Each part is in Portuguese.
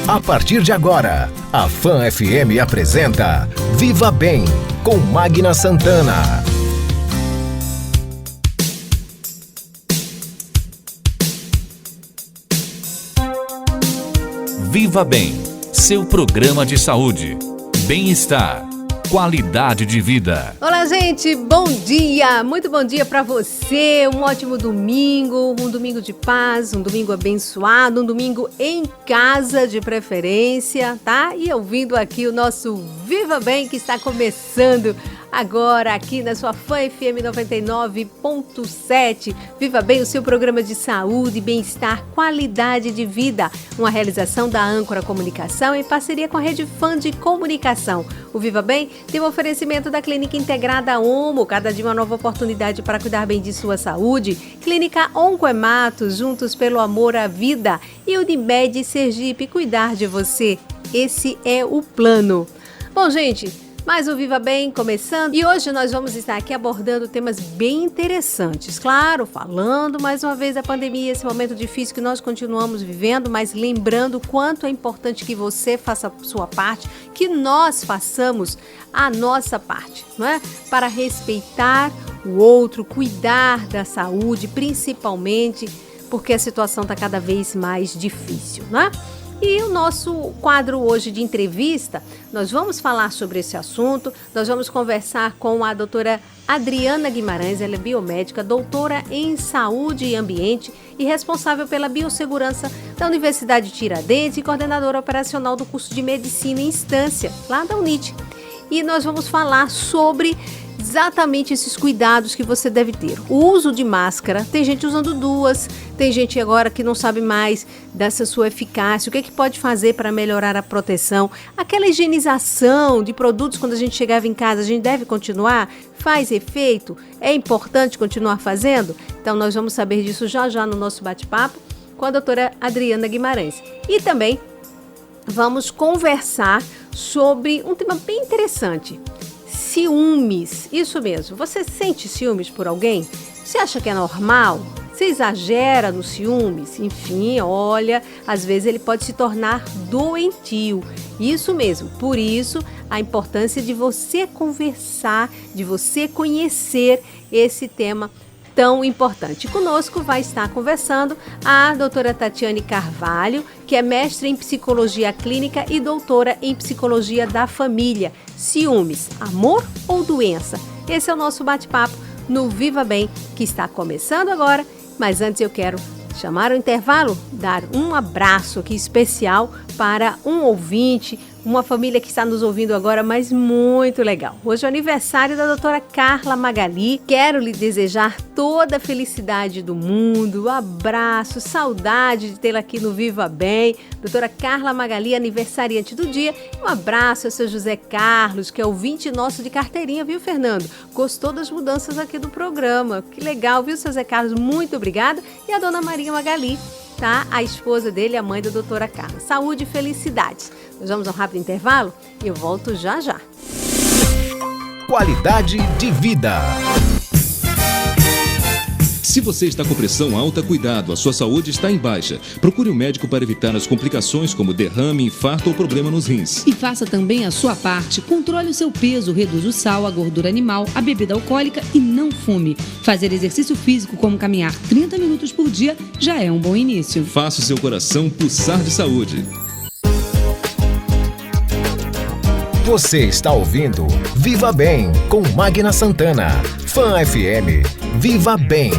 A partir de agora, a Fã FM apresenta Viva Bem, com Magna Santana. Viva Bem, seu programa de saúde, bem-estar, qualidade de vida. Olá, gente, bom dia, muito bom dia para você, um ótimo domingo, um domingo de paz, um domingo abençoado, um domingo em casa de preferência, tá? E ouvindo aqui o nosso Viva Bem que está começando agora aqui na sua Fã FM 99.7. Viva Bem, o seu programa de saúde, bem-estar, qualidade de vida. Uma realização da Âncora Comunicação em parceria com a Rede Fã de Comunicação. O Viva Bem tem um oferecimento da Clínica Integrada Omo, cada dia uma nova oportunidade para cuidar bem de sua saúde. Clínica Oncoemato, juntos pelo amor à vida. E Unimed Sergipe, cuidar de você. Esse é o plano. Bom, gente, mais um Viva Bem começando e hoje nós vamos estar aqui abordando temas bem interessantes. Claro, falando mais uma vez da pandemia, esse momento difícil que nós continuamos vivendo, mas lembrando o quanto é importante que você faça a sua parte, que nós façamos a nossa parte, não é? Para respeitar o outro, cuidar da saúde, principalmente porque a situação está cada vez mais difícil, não é? E o nosso quadro hoje de entrevista, nós vamos falar sobre esse assunto, nós vamos conversar com a doutora Adriana Guimarães, ela é biomédica, doutora em saúde e ambiente e responsável pela biossegurança da Universidade Tiradentes e coordenadora operacional do curso de medicina em instância, lá da UNIT. E nós vamos falar sobre exatamente esses cuidados que você deve ter. O uso de máscara, tem gente usando duas, tem gente agora que não sabe mais dessa sua eficácia, o que é que pode fazer para melhorar a proteção, aquela higienização de produtos quando a gente chegava em casa, a gente deve continuar? Faz efeito? É importante continuar fazendo? Então nós vamos saber disso já já no nosso bate-papo com a doutora Adriana Guimarães. E também vamos conversar sobre um tema bem interessante. Ciúmes, isso mesmo. Você sente ciúmes por alguém? Você acha que é normal? Você exagera nos ciúmes? Enfim, olha, às vezes ele pode se tornar doentio. Isso mesmo, por isso a importância de você conversar, de você conhecer esse tema tão importante. Conosco vai estar conversando a doutora Tatiane Carvalho, que é mestre em psicologia clínica e doutora em psicologia da família. Ciúmes, amor ou doença? Esse é o nosso bate-papo no Viva Bem, que está começando agora, mas antes eu quero chamar o intervalo, dar um abraço aqui especial para um ouvinte, uma família que está nos ouvindo agora, mas muito legal. Hoje é o aniversário da doutora Carla Magali. Quero lhe desejar toda a felicidade do mundo, abraço, saudade de tê-la aqui no Viva Bem. Doutora Carla Magali, aniversariante do dia. Um abraço ao seu José Carlos, que é ouvinte nosso de carteirinha, viu, Fernando? Gostou das mudanças aqui do programa. Que legal, viu, seu José Carlos? Muito obrigada. E a dona Maria Magali, tá? A esposa dele, a mãe da doutora Carla. Saúde e felicidades. Nós vamos a um rápido intervalo e eu volto já já. Qualidade de vida. Se você está com pressão alta, cuidado, a sua saúde está em baixa. Procure um médico para evitar as complicações como derrame, infarto ou problema nos rins. E faça também a sua parte. Controle o seu peso, reduza o sal, a gordura animal, a bebida alcoólica e não fume. Fazer exercício físico como caminhar 30 minutos por dia já é um bom início. Faça o seu coração pulsar de saúde. Você está ouvindo Viva Bem, com Magna Santana. Fã FM. Viva Bem.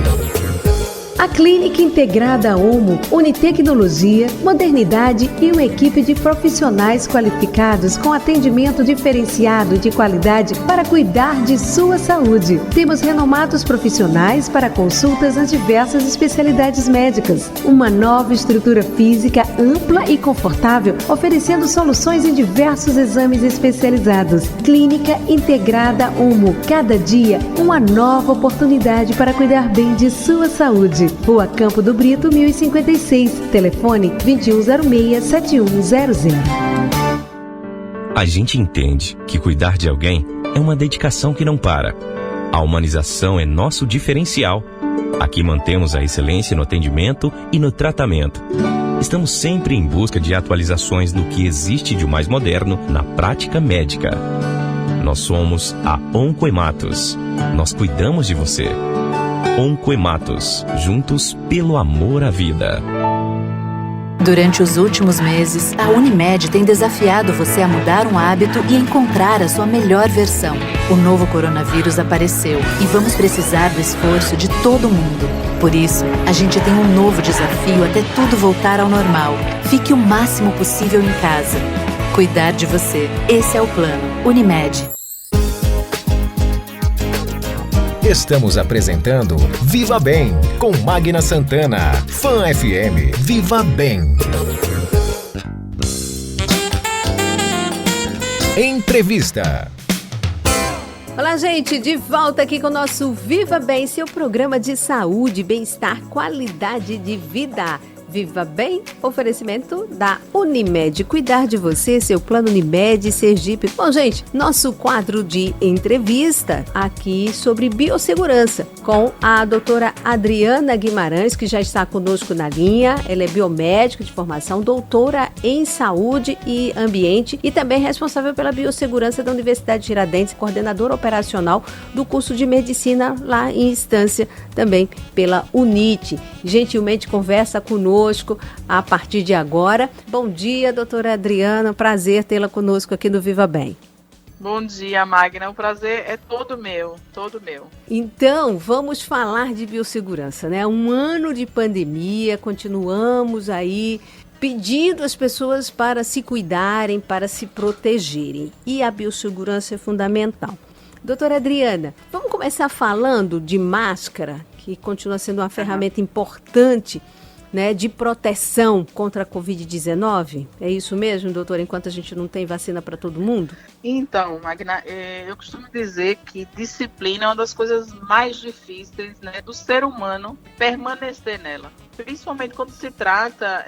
A Clínica Integrada Omo une tecnologia, modernidade e uma equipe de profissionais qualificados com atendimento diferenciado e de qualidade para cuidar de sua saúde. Temos renomados profissionais para consultas nas diversas especialidades médicas. Uma nova estrutura física ampla e confortável, oferecendo soluções em diversos exames especializados. Clínica Integrada Omo. Cada dia, uma nova oportunidade para cuidar bem de sua saúde. Rua Campo do Brito, 1056. Telefone 2106-7100. A gente entende que cuidar de alguém é uma dedicação que não para. A humanização é nosso diferencial. Aqui mantemos a excelência no atendimento e no tratamento. Estamos sempre em busca de atualizações do que existe de mais moderno na prática médica. Nós somos a Oncohematos. Nós cuidamos de você. Oncohematos, juntos pelo amor à vida. Durante os últimos meses, a Unimed tem desafiado você a mudar um hábito e encontrar a sua melhor versão. O novo coronavírus apareceu e vamos precisar do esforço de todo mundo. Por isso, a gente tem um novo desafio até tudo voltar ao normal. Fique o máximo possível em casa. Cuidar de você. Esse é o plano. Unimed. Estamos apresentando Viva Bem, com Magna Santana. Fã FM, Viva Bem. Entrevista. Olá, gente, de volta aqui com o nosso Viva Bem, seu programa de saúde, bem-estar, qualidade de vida. Viva Bem, oferecimento da Unimed. Cuidar de você, seu plano Unimed Sergipe. Bom, gente, nosso quadro de entrevista aqui sobre biossegurança com a doutora Adriana Guimarães, que já está conosco na linha. Ela é biomédica de formação, doutora em saúde e ambiente e também responsável pela biossegurança da Universidade de Tiradentes, coordenadora operacional do curso de medicina lá em instância, também pela UNIT. Gentilmente conversa conosco a partir de agora. Bom dia, doutora Adriana, prazer tê-la conosco aqui no Viva Bem. Bom dia, Magna, o prazer é todo meu, todo meu. Então, vamos falar de biossegurança, né? Um ano de pandemia, continuamos aí pedindo às pessoas para se cuidarem, para se protegerem. E a biossegurança é fundamental. Doutora Adriana, vamos começar falando de máscara, que continua sendo uma ferramenta importante, né, de proteção contra a Covid-19? É isso mesmo, doutora, enquanto a gente não tem vacina para todo mundo? Então, Magna, eu costumo dizer que disciplina é uma das coisas mais difíceis, né, do ser humano permanecer nela. Principalmente quando se trata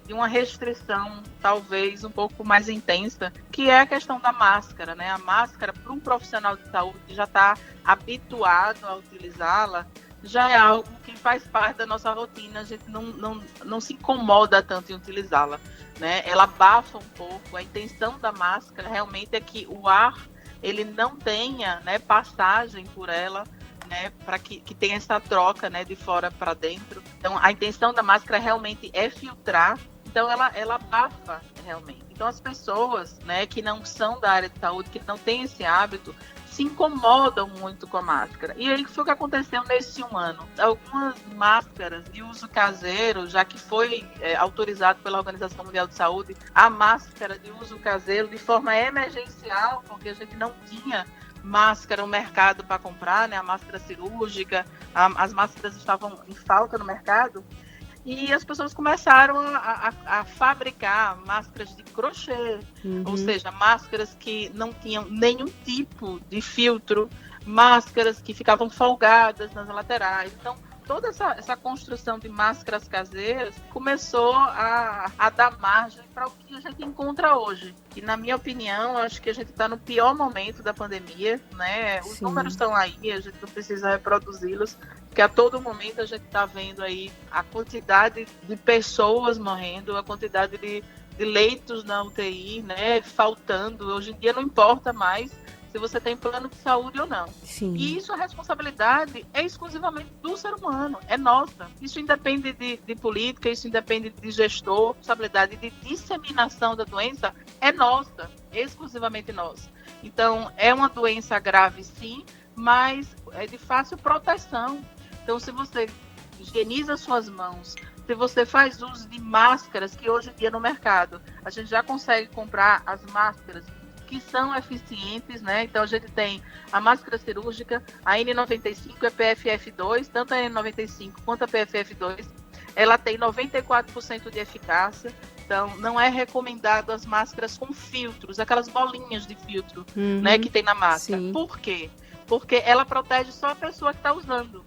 de uma restrição, talvez um pouco mais intensa, que é a questão da máscara, né? A máscara, para um profissional de saúde que já está habituado a utilizá-la, já é algo que faz parte da nossa rotina, a gente não se incomoda tanto em utilizá-la, né? Ela abafa um pouco, a intenção da máscara realmente é que o ar ele não tenha, né, passagem por ela, né, para que tenha essa troca, né, de fora para dentro. Então a intenção da máscara realmente é filtrar, então ela abafa realmente. Então as pessoas, né, que não são da área de saúde, que não têm esse hábito, se incomodam muito com a máscara. E aí foi o que aconteceu nesse um ano. Algumas máscaras de uso caseiro, já que foi autorizado pela Organização Mundial de Saúde, a máscara de uso caseiro de forma emergencial, porque a gente não tinha máscara no mercado para comprar, né? A máscara cirúrgica, as máscaras estavam em falta no mercado. E as pessoas começaram a fabricar máscaras de crochê, ou seja, máscaras que não tinham nenhum tipo de filtro, máscaras que ficavam folgadas nas laterais. Então, toda essa construção de máscaras caseiras começou a dar margem para o que a gente encontra hoje. E, na minha opinião, acho que a gente está no pior momento da pandemia, né? Os números estão aí, a gente não precisa reproduzi-los, porque a todo momento a gente está vendo aí a quantidade de pessoas morrendo, a quantidade de leitos na UTI, né, faltando. Hoje em dia não importa mais se você tem plano de saúde ou não. Sim. E isso, a responsabilidade é exclusivamente do ser humano, é nossa. Isso independe de política, isso independe de gestor, a responsabilidade de disseminação da doença é nossa, exclusivamente nossa. Então, é uma doença grave sim, mas é de fácil proteção. Então, se você higieniza suas mãos, se você faz uso de máscaras, que hoje em dia no mercado a gente já consegue comprar as máscaras que são eficientes, né? Então a gente tem a máscara cirúrgica, a N95 é PFF2, tanto a N95 quanto a PFF2, ela tem 94% de eficácia. Então não é recomendado as máscaras com filtros, aquelas bolinhas de filtro, né, que tem na máscara. Sim. Por quê? Porque ela protege só a pessoa que está usando.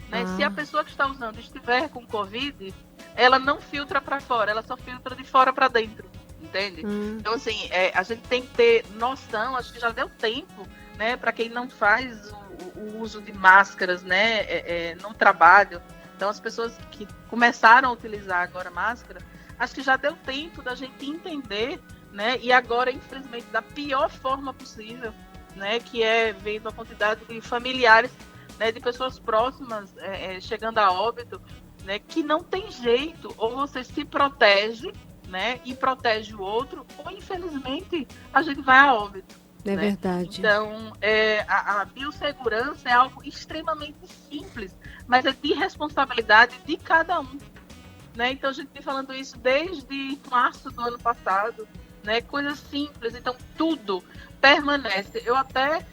Né? Se a pessoa que está usando estiver com Covid, ela não filtra para fora, ela só filtra de fora para dentro, entende? Então, assim, a gente tem que ter noção, acho que já deu tempo, né, para quem não faz o uso de máscaras, né, no trabalho. Então, as pessoas que começaram a utilizar agora máscara, acho que já deu tempo da gente entender, né? E agora, infelizmente, da pior forma possível, né? Que é vendo a quantidade de familiares, né? De pessoas próximas chegando a óbito, né? Que não tem jeito, ou você se protege, né? E protege o outro, ou infelizmente a gente vai a óbito. É, né? Verdade. Então, a biossegurança é algo extremamente simples, mas é de responsabilidade de cada um. Né? Então, a gente vem falando isso desde março do ano passado, né? Coisas simples, então tudo permanece. Eu até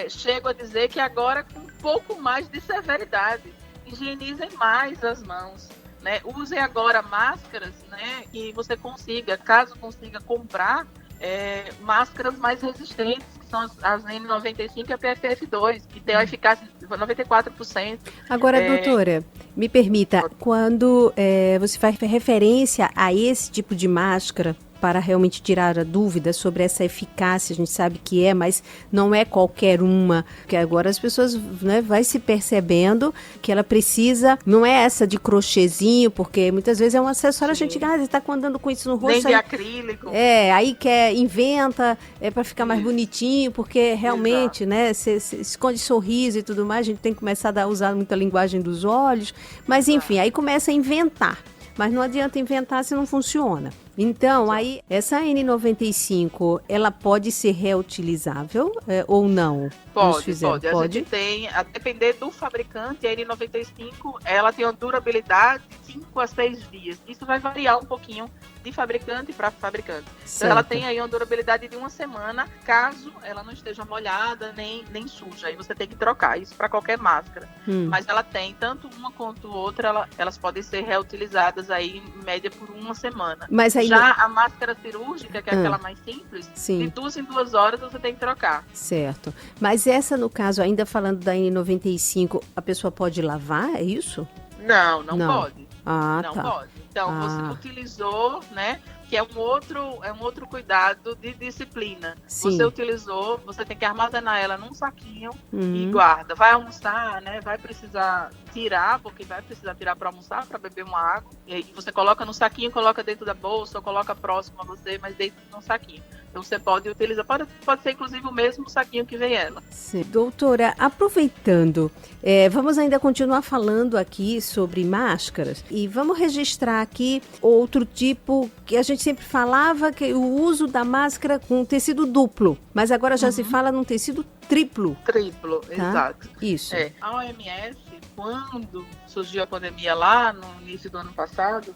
chego a dizer que agora com um pouco mais de severidade, higienizem mais as mãos, né? Usem agora máscaras, né? Que você consiga, caso consiga comprar, máscaras mais resistentes, que são as N95 e a PFF2, que tem a eficácia de 94%. Agora, doutora, me permita, quando você faz referência a esse tipo de máscara, para realmente tirar a dúvida sobre essa eficácia, a gente sabe que mas não é qualquer uma, porque agora as pessoas, né, vai se percebendo que ela precisa, não é essa de crochêzinho, porque muitas vezes é um acessório, a gente está andando com isso no rosto. Nem de acrílico. Aí inventa, para ficar mais bonitinho, porque realmente, né, se esconde sorriso e tudo mais, a gente tem que começar a usar muita linguagem dos olhos, mas enfim, aí começa a inventar. Mas não adianta inventar se não funciona. Então, aí, essa N95, ela pode ser reutilizável ou não? Pode. A gente tem, a depender do fabricante, a N95, ela tem uma durabilidade de 5 a 6 dias. Isso vai variar um pouquinho de fabricante para fabricante. Certo. Então, ela tem aí uma durabilidade de 1 semana, caso ela não esteja molhada nem suja. Aí você tem que trocar isso para qualquer máscara. Mas ela tem, tanto uma quanto outra, elas podem ser reutilizadas aí, em média, por 1 semana. Mas aí já a máscara cirúrgica, que é aquela mais simples, sim, de 2 em 2 horas você tem que trocar. Certo. Mas essa, no caso, ainda falando da N95, a pessoa pode lavar, é isso? Não pode. Não pode. Então, você utilizou, né? Que é um outro cuidado de disciplina. Sim. Você utilizou, você tem que armazenar ela num saquinho e guarda. Vai almoçar, né? Vai precisar tirar, porque vai precisar tirar para almoçar, para beber uma água. E aí você coloca no saquinho, coloca dentro da bolsa, ou coloca próximo a você, mas dentro de um saquinho. Então você pode utilizar, pode ser inclusive o mesmo saquinho que vem ela. Sim. Doutora, aproveitando, vamos ainda continuar falando aqui sobre máscaras e vamos registrar aqui outro tipo que a gente sempre falava, que o uso da máscara com tecido duplo, mas agora já se fala num tecido triplo. Triplo, tá? Exato. Isso. A OMS, quando surgiu a pandemia lá no início do ano passado,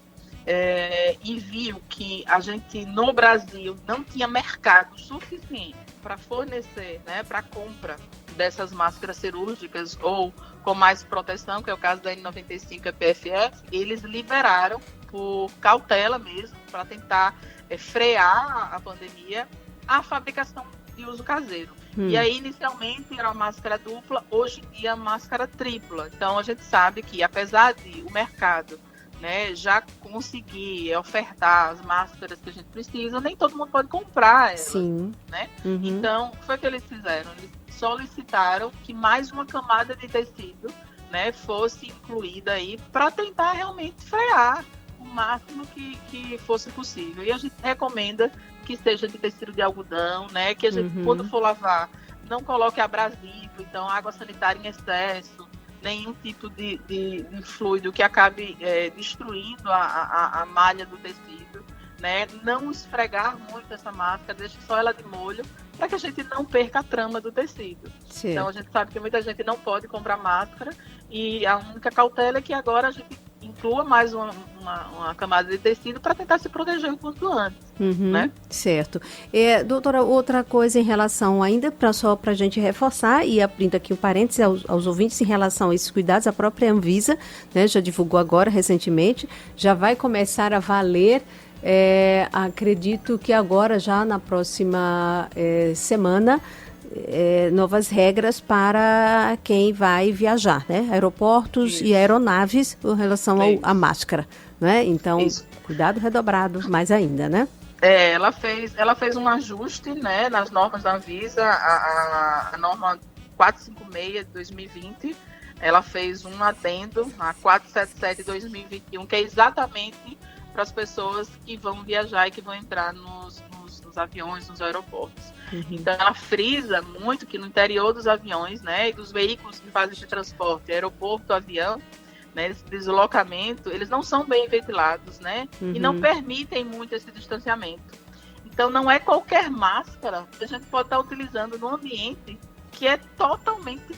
e viu que a gente no Brasil não tinha mercado suficiente para fornecer, né, para compra dessas máscaras cirúrgicas ou com mais proteção, que é o caso da N95 e PFF, eles liberaram por cautela mesmo, para tentar frear a pandemia, a fabricação de uso caseiro. E aí, inicialmente, era uma máscara dupla, hoje em dia, máscara tripla. Então, a gente sabe que, apesar de o mercado, né, já conseguir ofertar as máscaras que a gente precisa, nem todo mundo pode comprar elas. Sim. Né? Então, o que foi que eles fizeram? Eles solicitaram que mais uma camada de tecido, né, fosse incluída aí para tentar realmente frear o máximo que fosse possível. E a gente recomenda que seja de tecido de algodão, né, que a gente, quando for lavar, não coloque abrasivo, então água sanitária em excesso, nenhum tipo de fluido que acabe destruindo a malha do tecido, né? Não esfregar muito essa máscara, deixe só ela de molho, para que a gente não perca a trama do tecido. Sim. Então a gente sabe que muita gente não pode comprar máscara e a única cautela é que agora a gente inclua mais uma camada de tecido para tentar se proteger o quanto antes. Né? Certo. Doutora, outra coisa em relação ainda, só para a gente reforçar, e abrindo aqui um parênteses aos ouvintes em relação a esses cuidados, a própria Anvisa, né, já divulgou agora recentemente, já vai começar a valer, acredito que agora já na próxima semana, novas regras para quem vai viajar, né? Aeroportos e aeronaves em relação à máscara, né? Então, cuidado redobrado mais ainda, né? Ela fez um ajuste, né, nas normas da Anvisa, a norma 456 de 2020, ela fez um adendo, a 477 de 2021, que é exatamente para as pessoas que vão viajar e que vão entrar nos aviões, nos aeroportos. Então, ela frisa muito que no interior dos aviões, né, e dos veículos que fazem esse transporte, aeroporto, avião, né, esse deslocamento, eles não são bem ventilados, né, e não permitem muito esse distanciamento. Então, não é qualquer máscara que a gente pode estar utilizando num ambiente que é totalmente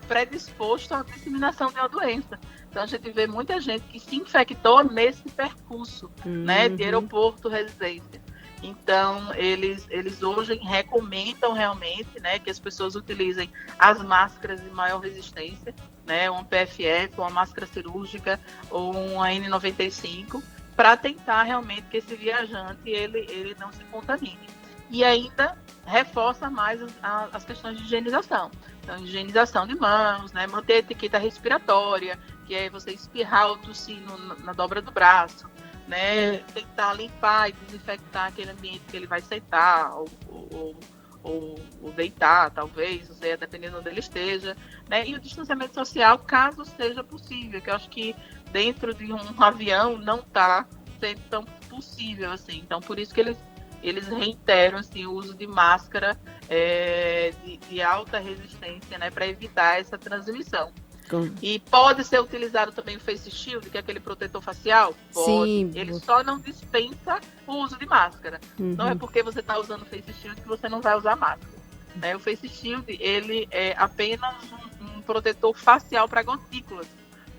predisposto à disseminação de uma doença. Então, a gente vê muita gente que se infectou nesse percurso, né, de aeroporto, residência. Então, eles hoje recomendam realmente, né, que as pessoas utilizem as máscaras de maior resistência, né, um PFF, uma máscara cirúrgica ou uma N95, para tentar realmente que esse viajante ele não se contamine. E ainda reforça mais as questões de higienização. Então, higienização de mãos, né, manter a etiqueta respiratória, que é você espirrar ou tossir na dobra do braço, né, tentar limpar e desinfectar aquele ambiente que ele vai sentar ou deitar, talvez, não sei, dependendo onde ele esteja, né, e o distanciamento social, caso seja possível, que eu acho que dentro de um avião não está sendo tão possível assim. Então, por isso que eles reiteram assim, o uso de máscara de alta resistência, né, para evitar essa transmissão. E pode ser utilizado também o face shield, que é aquele protetor facial? Pode. Sim. Ele só não dispensa o uso de máscara. Não é porque você está usando o face shield que você não vai usar máscara. Né? O face shield, ele é apenas um protetor facial para gotículas.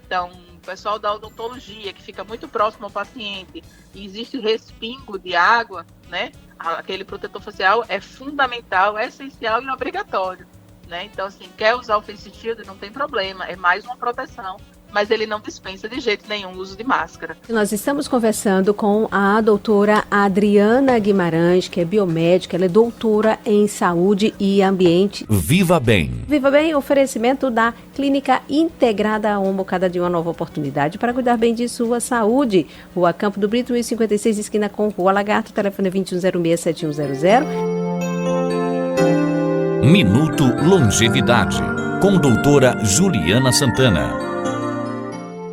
Então, o pessoal da odontologia, que fica muito próximo ao paciente, e existe respingo de água, né? Aquele protetor facial é fundamental, é essencial e obrigatório. Né? Então, assim, quer usar o face shield, não tem problema, é mais uma proteção, mas ele não dispensa de jeito nenhum o uso de máscara. Nós estamos conversando com a doutora Adriana Guimarães, que é biomédica, ela é doutora em saúde e ambiente. Viva Bem. Viva Bem, oferecimento da Clínica Integrada Homo, cada dia uma nova oportunidade para cuidar bem de sua saúde. Rua Campo do Brito, 1056, esquina com Rua Lagarto, telefone 2106-7100. Minuto Longevidade, com doutora Juliana Santana.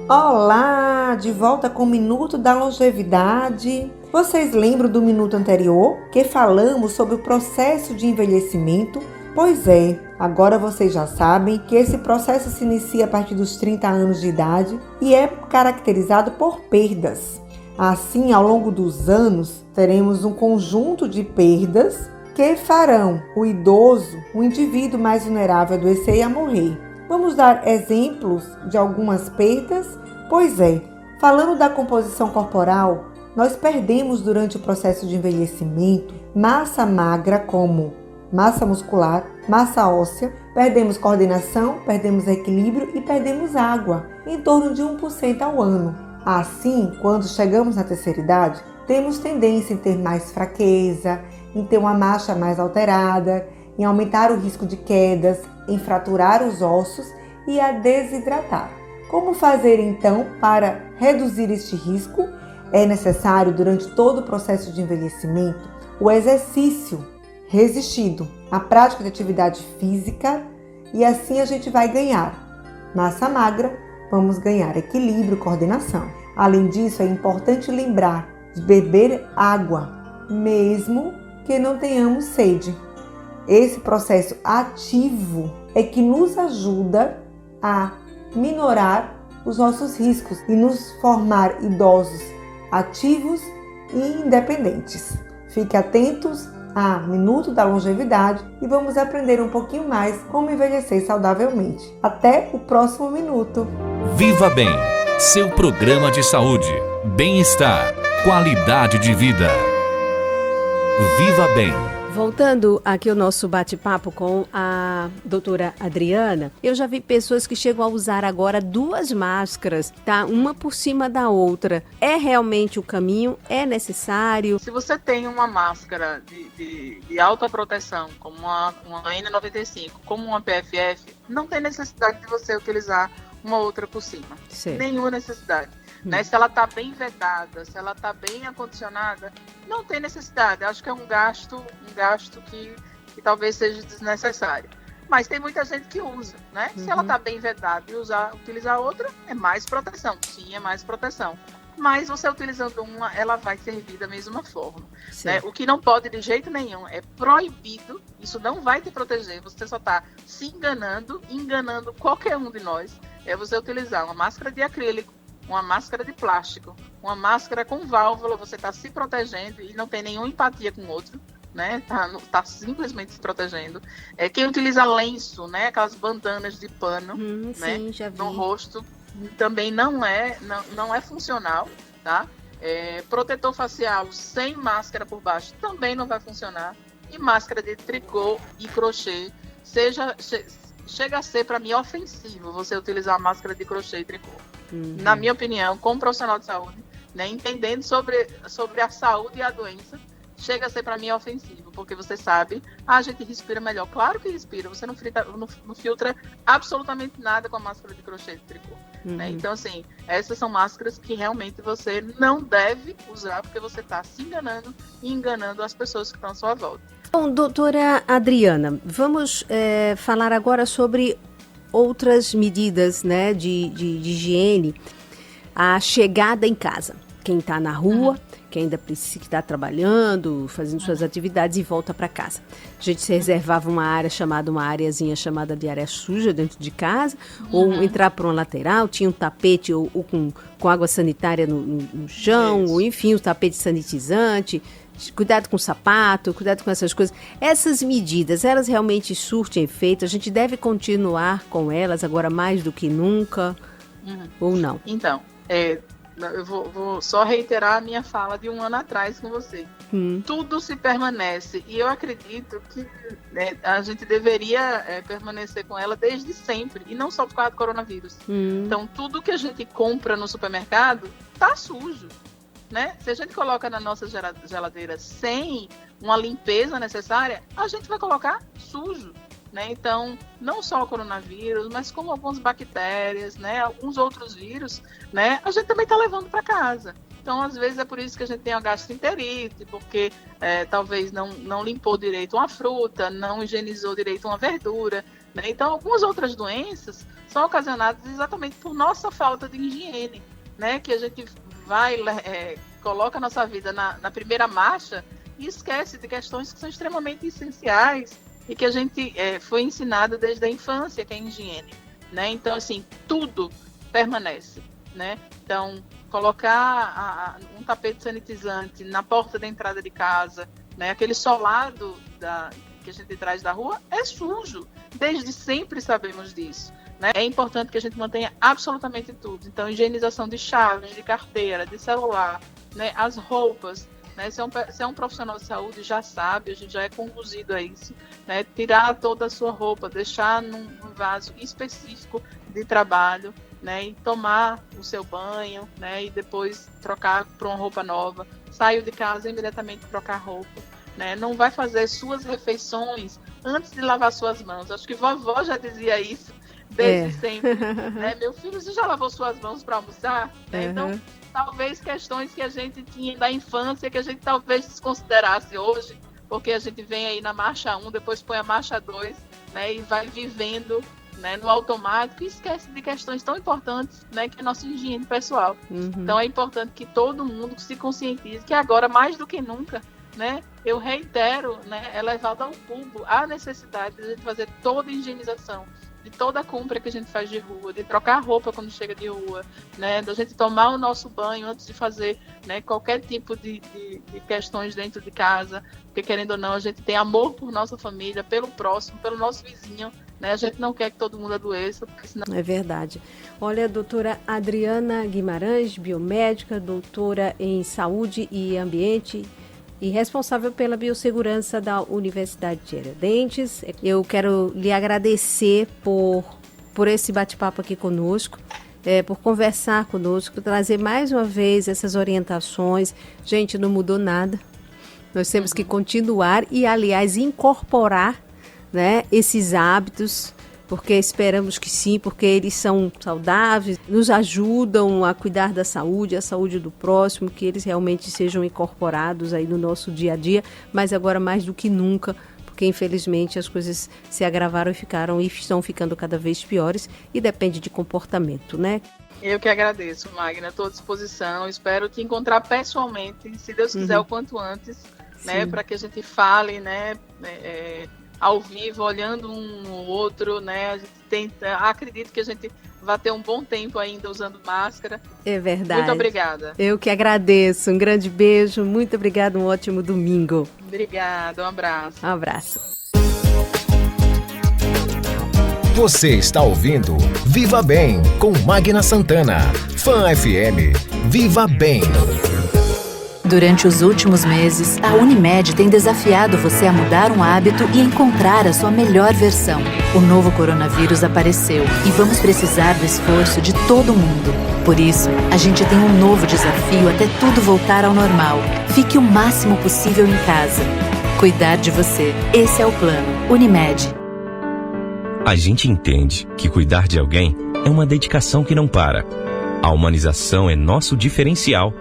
Olá, de volta com o Minuto da Longevidade. Vocês lembram do minuto anterior que falamos sobre o processo de envelhecimento? Pois é, agora vocês já sabem que esse processo se inicia a partir dos 30 anos de idade e é caracterizado por perdas. Assim, ao longo dos anos, teremos um conjunto de perdas que farão o idoso, o indivíduo mais vulnerável a adoecer e a morrer. Vamos dar exemplos de algumas perdas? Pois é, falando da composição corporal, nós perdemos durante o processo de envelhecimento massa magra como massa muscular, massa óssea, perdemos coordenação, perdemos equilíbrio e perdemos água, em torno de 1% ao ano. Assim, quando chegamos na terceira idade, temos tendência em ter mais fraqueza, em ter uma marcha mais alterada, em aumentar o risco de quedas, em fraturar os ossos e a desidratar. Como fazer então para reduzir este risco? É necessário, durante todo o processo de envelhecimento, o exercício resistido, a prática de atividade física, e assim a gente vai ganhar massa magra, vamos ganhar equilíbrio, coordenação. Além disso, é importante lembrar de beber água, mesmo que não tenhamos sede. Esse processo ativo é que nos ajuda a minorar os nossos riscos e nos formar idosos ativos e independentes. Fique atentos a Minuto da Longevidade e vamos aprender um pouquinho mais como envelhecer saudavelmente. Até o próximo minuto. Viva Bem, seu programa de saúde, bem-estar, qualidade de vida. Viva Bem. Voltando aqui ao nosso bate-papo com a doutora Adriana, eu já vi pessoas que chegam a usar agora 2 máscaras, tá? Uma por cima da outra. É realmente o caminho? É necessário? Se você tem uma máscara de alta proteção, como uma N95, como uma PFF, não tem necessidade de você utilizar uma outra por cima. Certo. Nenhuma necessidade. Né? Se ela está bem vedada, se ela está bem acondicionada, não tem necessidade. Acho que é um gasto que talvez seja desnecessário. Mas tem muita gente que usa, né? Se ela está bem vedada e utilizar outra, é mais proteção. Sim, é mais proteção. mas você utilizando uma, ela vai servir da mesma forma. Né? O que não pode de jeito nenhum, é proibido, isso não vai te proteger, você só está se enganando qualquer um de nós, é você utilizar uma máscara de acrílico, uma máscara de plástico, uma máscara com válvula, você está se protegendo e não tem nenhuma empatia com o outro, né? Tá simplesmente se protegendo. Quem utiliza lenço, né? Aquelas bandanas de pano, né? Sim, já vi. No rosto, também não é funcional, tá? Protetor facial sem máscara por baixo também não vai funcionar. E máscara de tricô e crochê chega a ser, para mim, ofensivo você utilizar máscara de crochê e tricô. Na minha opinião, como profissional de saúde, né, entendendo sobre a saúde e a doença, chega a ser para mim ofensivo, porque você sabe, a gente respira melhor. Claro que respira, você não filtra absolutamente nada com a máscara de crochê e tricô. Né? Então, assim, essas são máscaras que realmente você não deve usar, porque você está se enganando e enganando as pessoas que estão à sua volta. Bom, doutora Adriana, vamos falar agora sobre outras medidas, né, de higiene. A chegada em casa. Quem está na rua, quem ainda precisa, que está trabalhando, fazendo suas atividades e volta para casa. A gente se reservava uma areazinha chamada de área suja dentro de casa, ou entrar por uma lateral, tinha um tapete ou com água sanitária no chão, ou enfim, o tapete sanitizante. Cuidado com o sapato, cuidado com essas coisas. Essas medidas, elas realmente surtem efeito? A gente deve continuar com elas agora mais do que nunca ou não? Então, eu vou só reiterar a minha fala de um ano atrás com você. Tudo se permanece e eu acredito que a gente deveria permanecer com ela desde sempre e não só por causa do coronavírus. Então, tudo que a gente compra no supermercado tá sujo. Né? Se a gente coloca na nossa geladeira sem uma limpeza necessária, a gente vai colocar sujo. Né? Então, não só o coronavírus, mas como algumas bactérias, né? Alguns outros vírus, né? A gente também está levando para casa. Então, às vezes, é por isso que a gente tem a gastroenterite, porque talvez não limpou direito uma fruta, não higienizou direito uma verdura. Né? Então, algumas outras doenças são ocasionadas exatamente por nossa falta de higiene, né? Que a gente coloca a nossa vida na primeira marcha e esquece de questões que são extremamente essenciais e que a gente foi ensinado desde a infância, que é a higiene, né? Então, assim, tudo permanece, né? Então, colocar um tapete sanitizante na porta da entrada de casa, né? Aquele solado que a gente traz da rua é sujo, desde sempre sabemos disso. Né? É importante que a gente mantenha absolutamente tudo. Então, higienização de chaves, de carteira, de celular, né? As roupas. Né? Se é um profissional de saúde, já sabe, a gente já é conduzido a isso. Né? Tirar toda a sua roupa, deixar num vaso específico de trabalho, né? E tomar o seu banho, né? E depois trocar para uma roupa nova. Saiu de casa, imediatamente trocar roupa. Né? Não vai fazer suas refeições antes de lavar suas mãos. Acho que vovó já dizia isso. Desde sempre, né? Meu filho, você já lavou suas mãos para almoçar? Né? Então, talvez questões que a gente tinha da infância, que a gente talvez desconsiderasse hoje, porque a gente vem aí na marcha 1, depois põe a marcha 2, né? E vai vivendo, né, no automático e esquece de questões tão importantes, né, que é a nossa higiene pessoal. Então, é importante que todo mundo se conscientize que agora, mais do que nunca, né, eu reitero, né, é levado ao público a necessidade de a gente fazer toda a higienização, de toda a compra que a gente faz de rua, de trocar roupa quando chega de rua, né, da gente tomar o nosso banho antes de fazer, né, qualquer tipo de questões dentro de casa, porque querendo ou não, a gente tem amor por nossa família, pelo próximo, pelo nosso vizinho, né, a gente não quer que todo mundo adoeça, porque senão... É verdade. Olha, a doutora Adriana Guimarães, biomédica, doutora em saúde e ambiente, e responsável pela biossegurança da Universidade de Tiradentes. Eu quero lhe agradecer por esse bate-papo aqui conosco, por conversar conosco, trazer mais uma vez essas orientações. Gente, não mudou nada. Nós temos que continuar e, aliás, incorporar, né, esses hábitos, porque esperamos que sim, porque eles são saudáveis, nos ajudam a cuidar da saúde, a saúde do próximo, que eles realmente sejam incorporados aí no nosso dia a dia, mas agora mais do que nunca, porque infelizmente as coisas se agravaram e estão ficando cada vez piores e depende de comportamento, né? Eu que agradeço, Magna, estou à disposição, espero te encontrar pessoalmente, se Deus quiser, o quanto antes, né, para que a gente fale, né, ao vivo, olhando um no outro, né, a gente acredito que a gente vai ter um bom tempo ainda usando máscara. É verdade. Muito obrigada. Eu que agradeço, um grande beijo, muito obrigada, um ótimo domingo. Obrigada, um abraço. Um abraço. Você está ouvindo Viva Bem com Magna Santana. Fã FM. Viva Bem. Durante os últimos meses, a Unimed tem desafiado você a mudar um hábito e encontrar a sua melhor versão. O novo coronavírus apareceu e vamos precisar do esforço de todo mundo. Por isso, a gente tem um novo desafio até tudo voltar ao normal. Fique o máximo possível em casa. Cuidar de você. Esse é o plano. Unimed. A gente entende que cuidar de alguém é uma dedicação que não para. A humanização é nosso diferencial.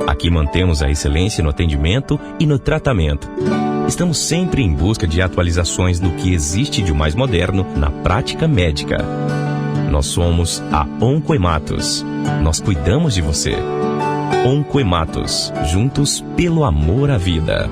Aqui mantemos a excelência no atendimento e no tratamento. Estamos sempre em busca de atualizações no que existe de mais moderno na prática médica. Nós somos a Oncoematos. Nós cuidamos de você. Oncoematos, juntos pelo amor à vida.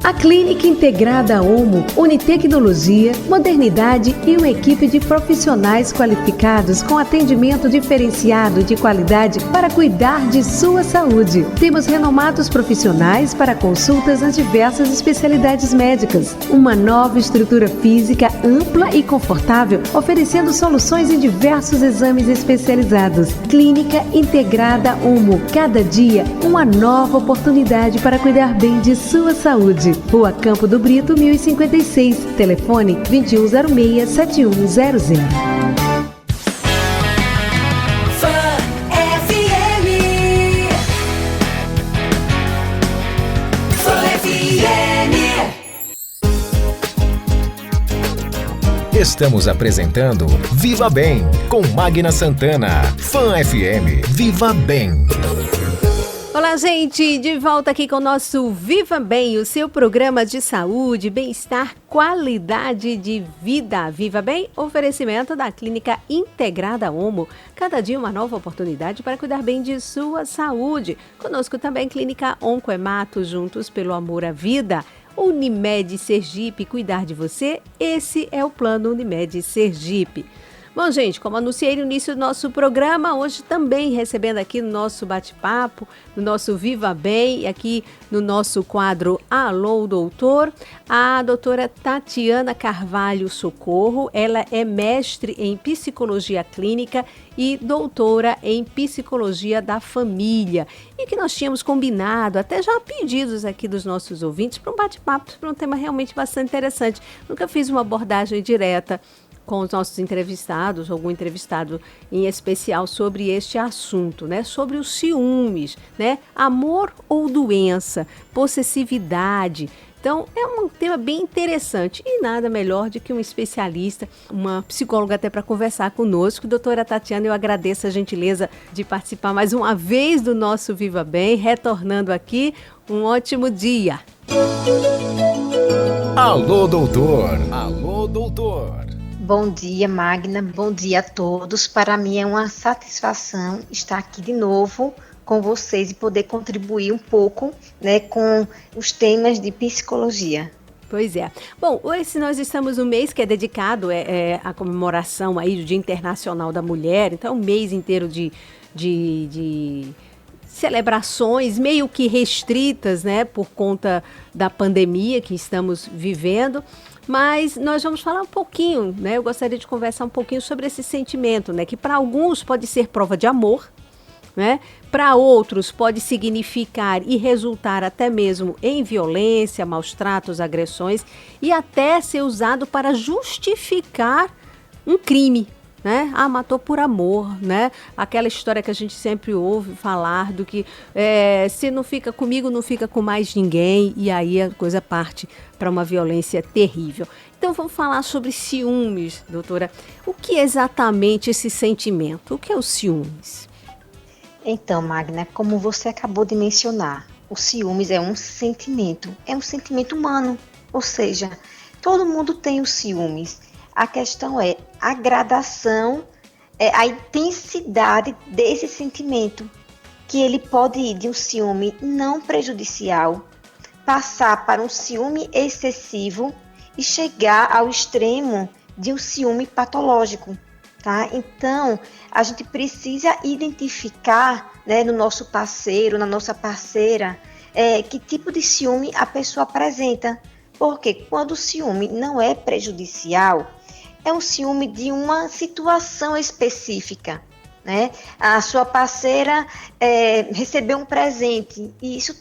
A Clínica Integrada Omo une tecnologia, modernidade e uma equipe de profissionais qualificados com atendimento diferenciado de qualidade para cuidar de sua saúde. Temos renomados profissionais para consultas nas diversas especialidades médicas. Uma nova estrutura física ampla e confortável, oferecendo soluções em diversos exames especializados. Clínica Integrada Omo. Cada dia, uma nova oportunidade para cuidar bem de sua saúde. Rua Campo do Brito, 1056. Telefone 2106-7100. Estamos apresentando Viva Bem com Magna Santana. Fã FM. Viva Bem. Olá, gente, de volta aqui com o nosso Viva Bem, o seu programa de saúde, bem-estar, qualidade de vida. Viva Bem, oferecimento da Clínica Integrada Omo. Cada dia uma nova oportunidade para cuidar bem de sua saúde. Conosco também Clínica Oncoematos, juntos pelo amor à vida. Unimed Sergipe, cuidar de você, esse é o plano Unimed Sergipe. Bom, gente, como anunciei no início do nosso programa, hoje também recebendo aqui no nosso bate-papo, no nosso Viva Bem, aqui no nosso quadro Alô, Doutor, a doutora Tatiana Carvalho Socorro. Ela é mestre em Psicologia Clínica e doutora em Psicologia da Família. E que nós tínhamos combinado, até já pedidos aqui dos nossos ouvintes, para um bate-papo, para um tema realmente bastante interessante. Nunca fiz uma abordagem direta com os nossos entrevistados, algum entrevistado em especial sobre este assunto, né? Sobre os ciúmes, né? Amor ou doença, possessividade. Então, é um tema bem interessante e nada melhor do que um especialista, uma psicóloga até para conversar conosco. Doutora Tatiana, eu agradeço a gentileza de participar mais uma vez do nosso Viva Bem, retornando aqui. Um ótimo dia. Alô, doutor. Alô, doutor. Bom dia, Magna. Bom dia a todos. Para mim é uma satisfação estar aqui de novo com vocês e poder contribuir um pouco, né, com os temas de psicologia. Pois é. Bom, hoje nós estamos no mês que é dedicado à comemoração aí do Dia Internacional da Mulher. Então, um mês inteiro de celebrações meio que restritas, né, por conta da pandemia que estamos vivendo. Mas nós vamos falar um pouquinho, né? Eu gostaria de conversar um pouquinho sobre esse sentimento, né? Que para alguns pode ser prova de amor, né? Para outros pode significar e resultar até mesmo em violência, maus tratos, agressões e até ser usado para justificar um crime, né? Ah, matou por amor, né? Aquela história que a gente sempre ouve falar do que se não fica comigo, não fica com mais ninguém, e aí a coisa parte para uma violência terrível. Então vamos falar sobre ciúmes, doutora. O que é exatamente esse sentimento? O que é o ciúmes? Então, Magna, como você acabou de mencionar, o ciúmes é um sentimento humano, Ou seja, todo mundo tem os ciúmes. A questão é a gradação, a intensidade desse sentimento, que ele pode ir de um ciúme não prejudicial, passar para um ciúme excessivo e chegar ao extremo de um ciúme patológico, tá? Então, a gente precisa identificar, né, no nosso parceiro, na nossa parceira, que tipo de ciúme a pessoa apresenta. Porque quando o ciúme não é prejudicial, é um ciúme de uma situação específica, né? A sua parceira recebeu um presente e isso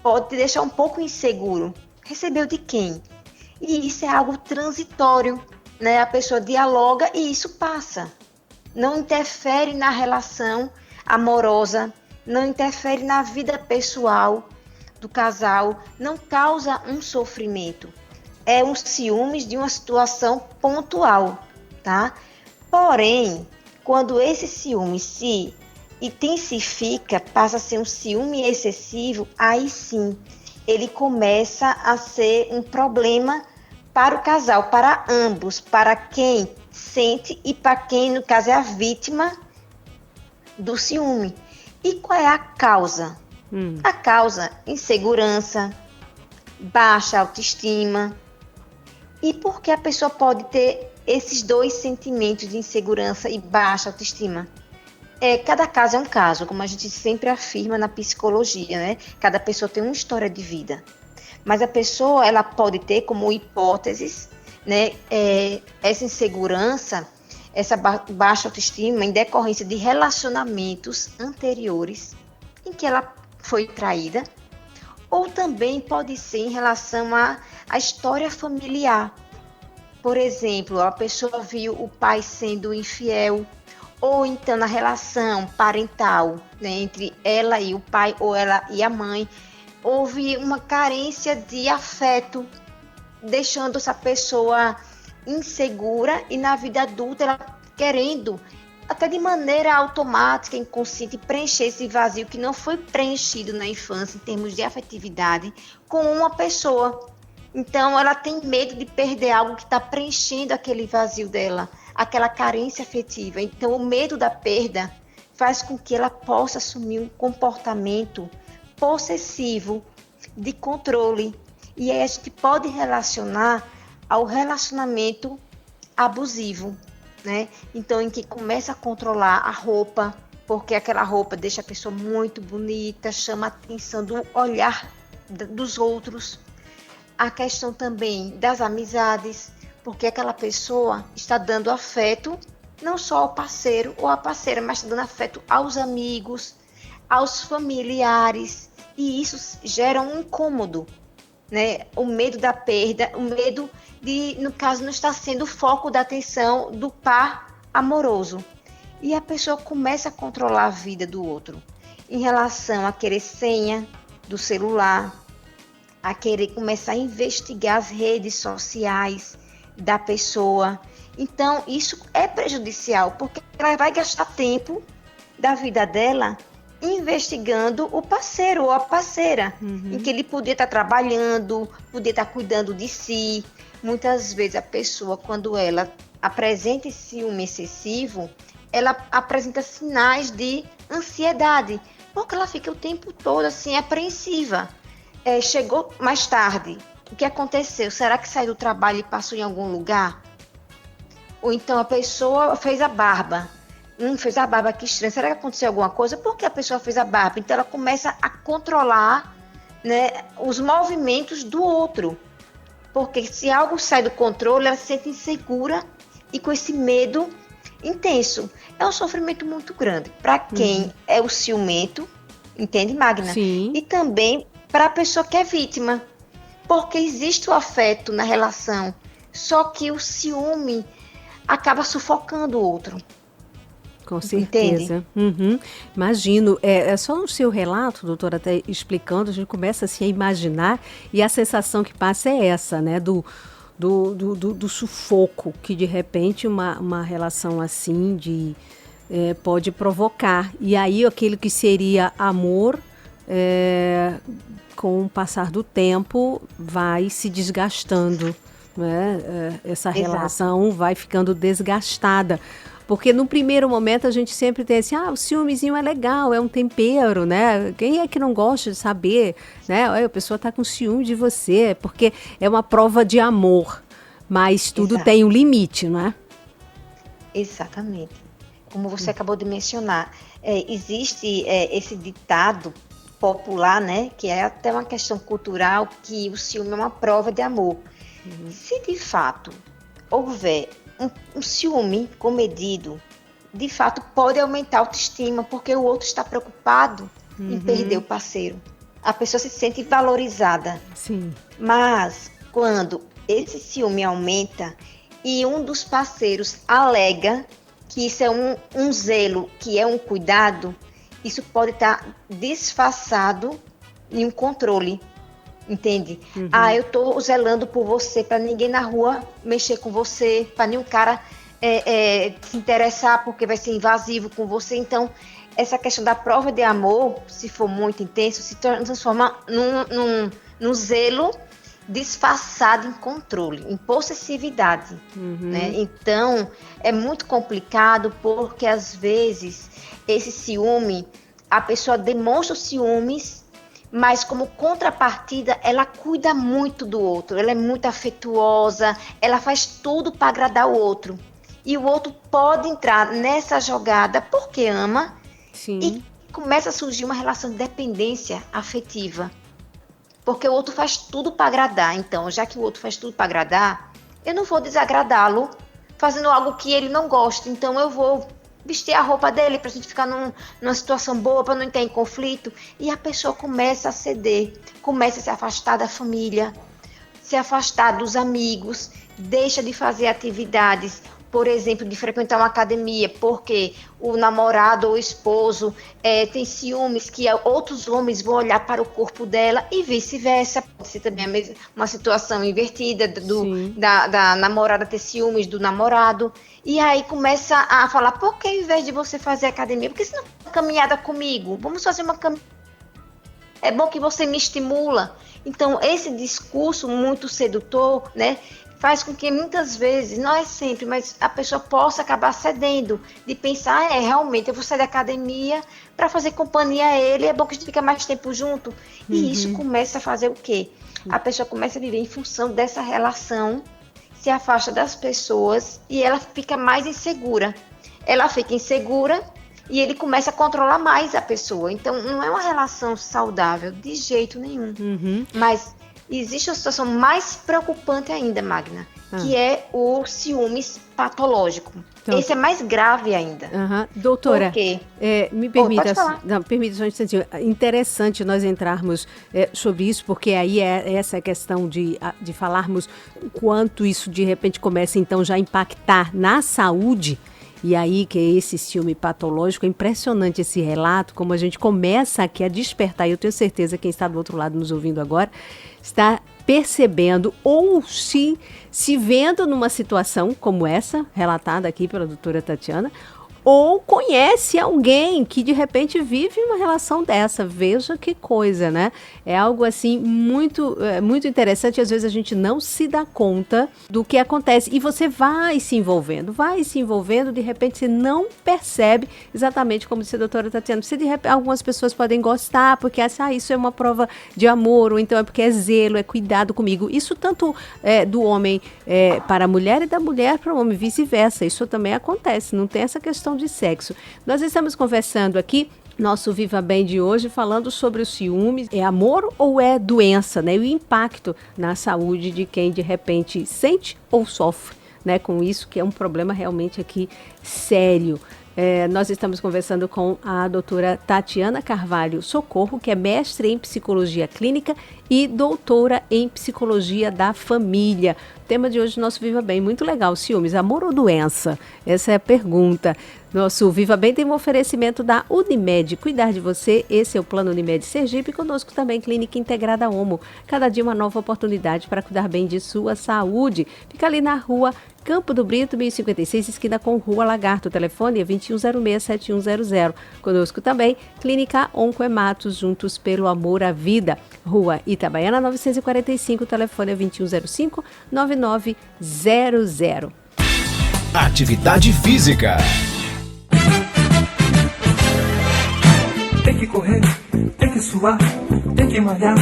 pode te deixar um pouco inseguro. Recebeu de quem? E isso é algo transitório, né? A pessoa dialoga e isso passa. Não interfere na relação amorosa, não interfere na vida pessoal do casal, não causa um sofrimento. É um ciúmes de uma situação pontual, tá? Porém, quando esse ciúme se intensifica, passa a ser um ciúme excessivo, aí sim, ele começa a ser um problema para o casal, para ambos, para quem sente e para quem, no caso, é a vítima do ciúme. E qual é a causa? A causa, insegurança, baixa autoestima. E por que a pessoa pode ter esses dois sentimentos de insegurança e baixa autoestima? Cada caso é um caso, como a gente sempre afirma na psicologia, né? Cada pessoa tem uma história de vida. Mas a pessoa, ela pode ter como hipóteses, né, essa insegurança, essa baixa autoestima em decorrência de relacionamentos anteriores em que ela foi traída, ou também pode ser em relação à história familiar. Por exemplo, a pessoa viu o pai sendo infiel, ou então na relação parental, né, entre ela e o pai, ou ela e a mãe, houve uma carência de afeto, deixando essa pessoa insegura e na vida adulta ela querendo, até de maneira automática, inconsciente, preencher esse vazio que não foi preenchido na infância em termos de afetividade com uma pessoa. Então ela tem medo de perder algo que está preenchendo aquele vazio dela, aquela carência afetiva. Então o medo da perda faz com que ela possa assumir um comportamento possessivo, de controle. E aí a gente pode relacionar ao relacionamento abusivo, né? Então, em que começa a controlar a roupa, porque aquela roupa deixa a pessoa muito bonita, chama a atenção do olhar dos outros. A questão também das amizades, porque aquela pessoa está dando afeto não só ao parceiro ou à parceira, mas está dando afeto aos amigos, aos familiares, e isso gera um incômodo, né? O medo da perda, o medo de, no caso, não estar sendo o foco da atenção do par amoroso. E a pessoa começa a controlar a vida do outro em relação a querer senha do celular, a querer começar a investigar as redes sociais da pessoa. Então, isso é prejudicial, porque ela vai gastar tempo da vida dela investigando o parceiro ou a parceira, em que ele podia estar trabalhando, podia estar cuidando de si. Muitas vezes a pessoa, quando ela apresenta esse ciúme excessivo, ela apresenta sinais de ansiedade, porque ela fica o tempo todo assim, apreensiva. Chegou mais tarde, o que aconteceu? Será que saiu do trabalho e passou em algum lugar? Ou então a pessoa fez a barba. Fez a barba, que estranho. Será que aconteceu alguma coisa? Por que a pessoa fez a barba? Então ela começa a controlar, né, os movimentos do outro. Porque se algo sai do controle, ela se sente insegura e com esse medo intenso. É um sofrimento muito grande para quem é o ciumento, entende, Magna? Sim. E também para a pessoa que é vítima. Porque existe o afeto na relação, só que o ciúme acaba sufocando o outro. Com certeza. Imagino. É só no seu relato, doutora, até explicando, a gente começa assim, a imaginar, e a sensação que passa é essa, né? Do sufoco que de repente uma relação assim pode provocar. E aí aquilo que seria amor com o passar do tempo, vai se desgastando, né? Essa relação vai ficando desgastada. Porque no primeiro momento a gente sempre tem assim, o ciúmezinho é legal, é um tempero, né? Quem é que não gosta de saber, né? A pessoa está com ciúme de você, porque é uma prova de amor. Mas tudo tem um limite, não é? Exatamente. Como você acabou de mencionar, existe esse ditado popular, né? Que é até uma questão cultural, que o ciúme é uma prova de amor. Se de fato houver um ciúme comedido, de fato pode aumentar a autoestima, porque o outro está preocupado em perder o parceiro. A pessoa se sente valorizada. Sim. Mas quando esse ciúme aumenta e um dos parceiros alega que isso é um zelo, que é um cuidado, isso pode estar disfarçado em um controle. Entende? Eu tô zelando por você, para ninguém na rua mexer com você, para nenhum cara se interessar, porque vai ser invasivo com você. Então, essa questão da prova de amor, se for muito intenso, se transforma num zelo disfarçado em controle, em possessividade. Né? Então, é muito complicado, porque às vezes esse ciúme, a pessoa demonstra os ciúmes, mas como contrapartida, ela cuida muito do outro, ela é muito afetuosa, ela faz tudo para agradar o outro. E o outro pode entrar nessa jogada porque ama. Sim. E começa a surgir uma relação de dependência afetiva. Porque o outro faz tudo para agradar. Então, já que o outro faz tudo para agradar, eu não vou desagradá-lo fazendo algo que ele não gosta. Então, eu vou vestir a roupa dele para a gente ficar numa situação boa, para não entrar em conflito. E a pessoa começa a ceder, começa a se afastar da família, se afastar dos amigos, deixa de fazer atividades, por exemplo, de frequentar uma academia, porque o namorado ou o esposo tem ciúmes que outros homens vão olhar para o corpo dela e vice-versa. Pode ser também uma situação invertida da namorada ter ciúmes do namorado. E aí começa a falar, por que ao invés de você fazer academia, por que você não faz uma caminhada comigo? Vamos fazer uma caminhada. É bom que você me estimula. Então, esse discurso muito sedutor, né, faz com que muitas vezes, não é sempre, mas a pessoa possa acabar cedendo, de pensar, realmente, eu vou sair da academia para fazer companhia a ele, é bom que a gente fique mais tempo junto. E isso começa a fazer o quê? A pessoa começa a viver em função dessa relação, se afasta das pessoas e ela fica mais insegura. Ela fica insegura e ele começa a controlar mais a pessoa. Então, não é uma relação saudável, de jeito nenhum. Mas existe uma situação mais preocupante ainda, Magna, que é o ciúmes patológico. Então, esse é mais grave ainda. Doutora, por quê? Me permita, permita só um instantinho. Interessante nós entrarmos sobre isso, porque aí é essa questão de falarmos o quanto isso de repente começa então já a impactar na saúde. E aí que é esse ciúme patológico, é impressionante esse relato, como a gente começa aqui a despertar, e eu tenho certeza que quem está do outro lado nos ouvindo agora está percebendo ou se vendo numa situação como essa, relatada aqui pela doutora Tatiana, ou conhece alguém que de repente vive uma relação dessa. Veja que coisa, né? É algo assim muito interessante, e às vezes a gente não se dá conta do que acontece. E você vai se envolvendo, de repente você não percebe, exatamente como disse a doutora Tatiana. Se de repente algumas pessoas podem gostar, porque isso é uma prova de amor, ou então é porque é zelo, é cuidado comigo. Isso tanto do homem para a mulher e da mulher para o homem, vice-versa. Isso também acontece, não tem essa questão de sexo. Nós estamos conversando aqui, nosso Viva Bem de hoje, falando sobre o ciúme. É amor ou é doença, né? E o impacto na saúde de quem de repente sente ou sofre, né, com isso, que é um problema realmente aqui sério. Nós estamos conversando com a doutora Tatiana Carvalho Socorro, que é mestre em psicologia clínica e doutora em psicologia da família. O tema de hoje do nosso Viva Bem, muito legal, ciúmes, amor ou doença? Essa é a pergunta. Nosso Viva Bem tem um oferecimento da Unimed. Cuidar de você, esse é o Plano Unimed Sergipe. Conosco também Clínica Integrada Homo. Cada dia uma nova oportunidade para cuidar bem de sua saúde. Fica ali na rua Campo do Brito, 1056, esquina com Rua Lagarto. O telefone é 2106-7100. Conosco também Clínica Oncoematos, juntos pelo amor à vida. Rua Itabaiana, 945. O telefone é 2105-9900. Atividade física. Tem que correr, tem que suar, tem que malhar.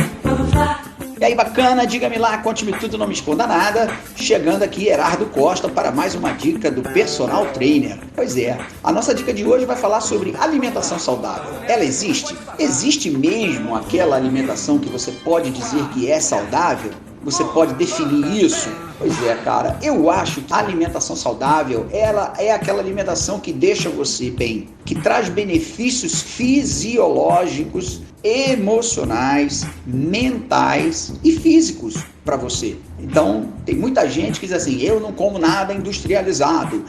E aí, bacana, diga-me lá, conte-me tudo, não me esconda nada. Chegando aqui, Herardo Costa, para mais uma dica do Personal Trainer. Pois é, a nossa dica de hoje vai falar sobre alimentação saudável. Ela existe? Existe mesmo aquela alimentação que você pode dizer que é saudável? Você pode definir isso? Pois é, cara, eu acho que a alimentação saudável, ela é aquela alimentação que deixa você bem, que traz benefícios fisiológicos, emocionais, mentais e físicos para você. Então, tem muita gente que diz assim, eu não como nada industrializado,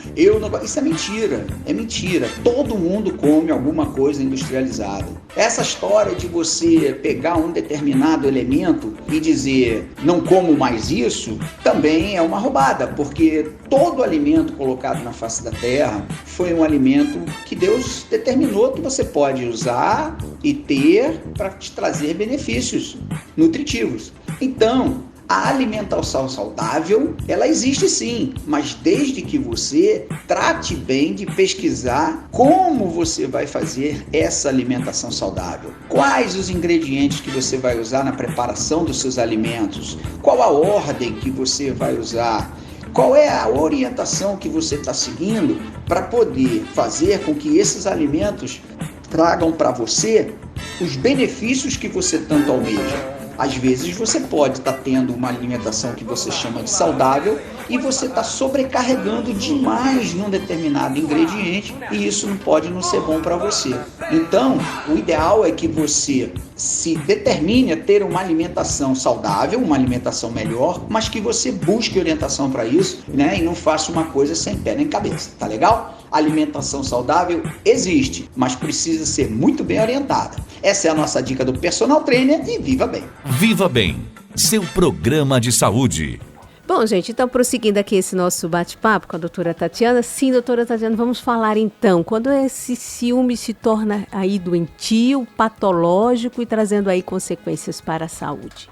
isso é mentira, é mentira. Todo mundo come alguma coisa industrializada. Essa história de você pegar um determinado elemento e dizer, não como mais isso, também é uma roubada, porque todo alimento colocado na face da terra foi um alimento que Deus determinou que você pode usar e ter para te trazer benefícios nutritivos. Então, a alimentação saudável, ela existe sim, mas desde que você trate bem de pesquisar como você vai fazer essa alimentação saudável. Quais os ingredientes que você vai usar na preparação dos seus alimentos? Qual a ordem que você vai usar? Qual é a orientação que você está seguindo para poder fazer com que esses alimentos tragam para você os benefícios que você tanto almeja? Às vezes você pode estar tendo uma alimentação que você chama de saudável e você está sobrecarregando demais num determinado ingrediente e isso não pode não ser bom para você. Então, o ideal é que você se determine a ter uma alimentação saudável, uma alimentação melhor, mas que você busque orientação para isso, né? E não faça uma coisa sem pé nem cabeça, tá legal? Alimentação saudável existe, mas precisa ser muito bem orientada. Essa é a nossa dica do Personal Trainer e Viva Bem. Viva Bem, seu programa de saúde. Bom, gente, então prosseguindo aqui esse nosso bate-papo com a doutora Tatiana. Sim, doutora Tatiana, vamos falar então, quando esse ciúme se torna aí doentio, patológico e trazendo aí consequências para a saúde.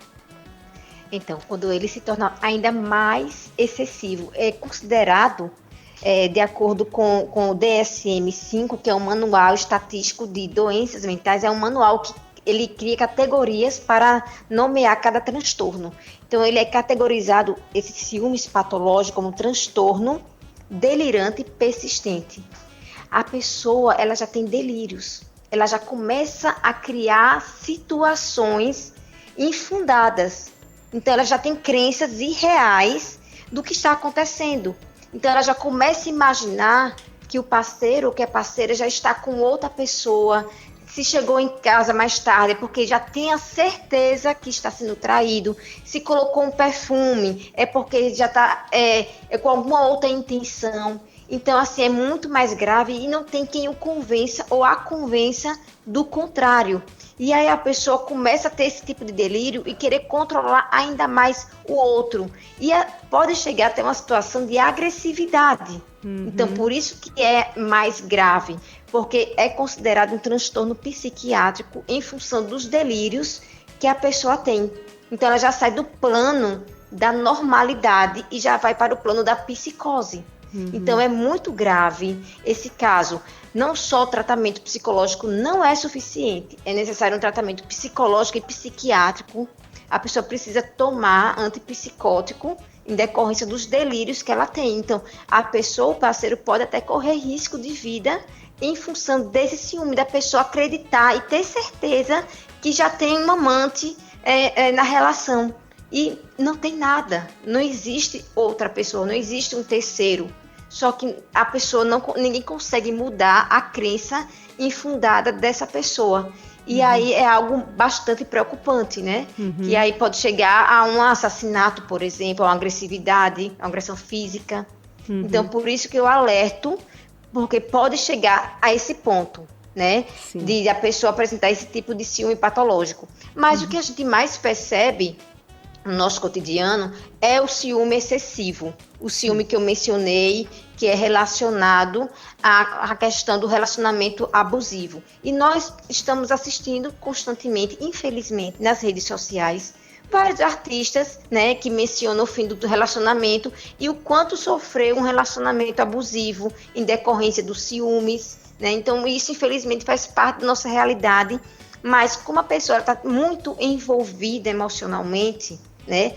Então, quando ele se torna ainda mais excessivo, é considerado, de acordo com o DSM-5, que é o Manual Estatístico de Doenças Mentais, é um manual que ele cria categorias para nomear cada transtorno. Então, ele é categorizado, esse ciúmes patológico, como transtorno delirante persistente. A pessoa, ela já tem delírios, ela já começa a criar situações infundadas. Então, ela já tem crenças irreais do que está acontecendo. Então, ela já começa a imaginar que o parceiro ou que a parceira já está com outra pessoa, se chegou em casa mais tarde, porque já tem a certeza que está sendo traído. Se colocou um perfume, é porque já está com alguma outra intenção. Então, assim, é muito mais grave e não tem quem o convença ou a convença do contrário. E aí a pessoa começa a ter esse tipo de delírio e querer controlar ainda mais o outro. E pode chegar até uma situação de agressividade. Então, por isso que é mais grave, porque é considerado um transtorno psiquiátrico em função dos delírios que a pessoa tem. Então, ela já sai do plano da normalidade e já vai para o plano da psicose. Então, é muito grave esse caso. Não só o tratamento psicológico não é suficiente, é necessário um tratamento psicológico e psiquiátrico. A pessoa precisa tomar antipsicótico em decorrência dos delírios que ela tem. Então, a pessoa, o parceiro, pode até correr risco de vida em função desse ciúme, da pessoa acreditar e ter certeza que já tem um amante na relação. E não tem nada, não existe outra pessoa, não existe um terceiro. Só que a pessoa ninguém consegue mudar a crença infundada dessa pessoa. E aí é algo bastante preocupante, né? Que aí pode chegar a um assassinato, por exemplo, a uma agressividade, a uma agressão física. Então, por isso que eu alerto porque pode chegar a esse ponto, né? De a pessoa apresentar esse tipo de ciúme patológico. Mas o que a gente mais percebe no nosso cotidiano é o ciúme excessivo. O ciúme que eu mencionei, que é relacionado à questão do relacionamento abusivo. E nós estamos assistindo constantemente, infelizmente, nas redes sociais, vários artistas, né, que mencionam o fim do relacionamento e o quanto sofreu um relacionamento abusivo em decorrência dos ciúmes, né? Então isso infelizmente faz parte da nossa realidade, mas como a pessoa está muito envolvida emocionalmente, né,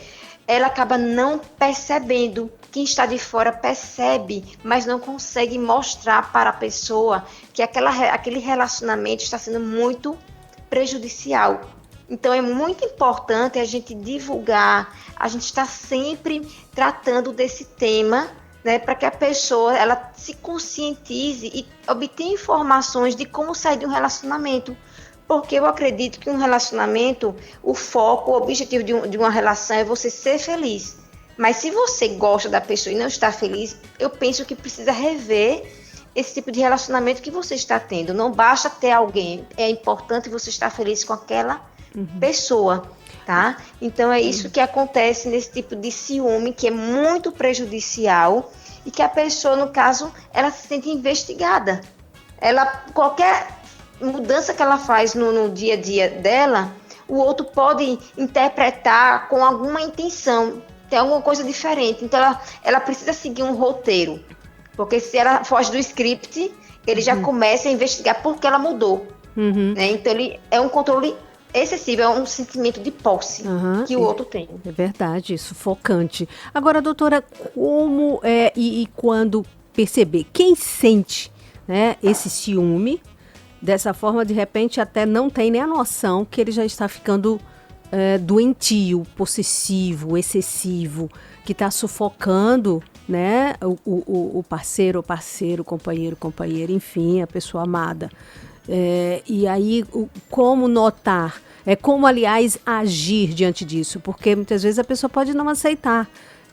ela acaba não percebendo. Quem está de fora percebe, mas não consegue mostrar para a pessoa que aquele relacionamento está sendo muito prejudicial. Então é muito importante a gente divulgar, a gente está sempre tratando desse tema, né, para que a pessoa ela se conscientize e obtenha informações de como sair de um relacionamento. Porque eu acredito que um relacionamento, o foco, o objetivo de uma relação é você ser feliz. Mas se você gosta da pessoa e não está feliz, eu penso que precisa rever esse tipo de relacionamento que você está tendo. Não basta ter alguém, é importante você estar feliz com aquela pessoa, tá? Então é isso que acontece nesse tipo de ciúme, que é muito prejudicial e que a pessoa, no caso, ela se sente investigada. Qualquer mudança que ela faz no dia a dia dela, o outro pode interpretar com alguma intenção, tem alguma coisa diferente. Então ela precisa seguir um roteiro, porque se ela foge do script, ele já começa a investigar por que ela mudou, né? Então ele é um controle excessivo, é um sentimento de posse que o outro tem. É verdade, sufocante. Agora, doutora, como e quando perceber quem sente, né, esse ciúme dessa forma, de repente até não tem nem a noção que ele já está ficando doentio, possessivo, excessivo, que está sufocando, né, o parceiro, companheiro, enfim, a pessoa amada. E aí, como notar, como, aliás, agir diante disso, porque muitas vezes a pessoa pode não aceitar,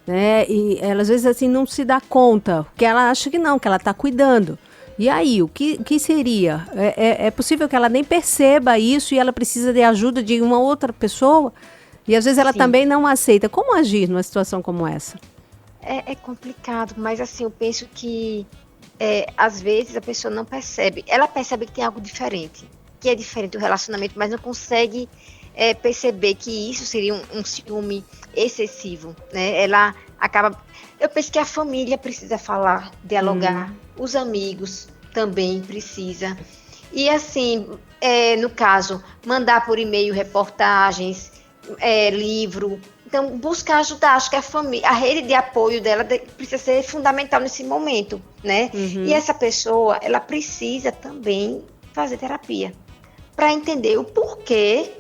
né, e ela às vezes assim não se dá conta, porque ela acha que não, que ela está cuidando. E aí, o que seria? É possível que ela nem perceba isso e ela precisa de ajuda de uma outra pessoa? E às vezes ela também não aceita. Como agir numa situação como essa? É complicado, mas assim, eu penso que às vezes a pessoa não percebe. Ela percebe que tem algo diferente, que é diferente do relacionamento, mas não consegue perceber que isso seria um ciúme excessivo, né? Ela acaba... Eu penso que a família precisa falar, dialogar, os amigos também precisa. E assim, no caso, mandar por e-mail reportagens, livro. Então, buscar ajudar. Acho que a rede de apoio dela precisa ser fundamental nesse momento, né? E essa pessoa, ela precisa também fazer terapia para entender o porquê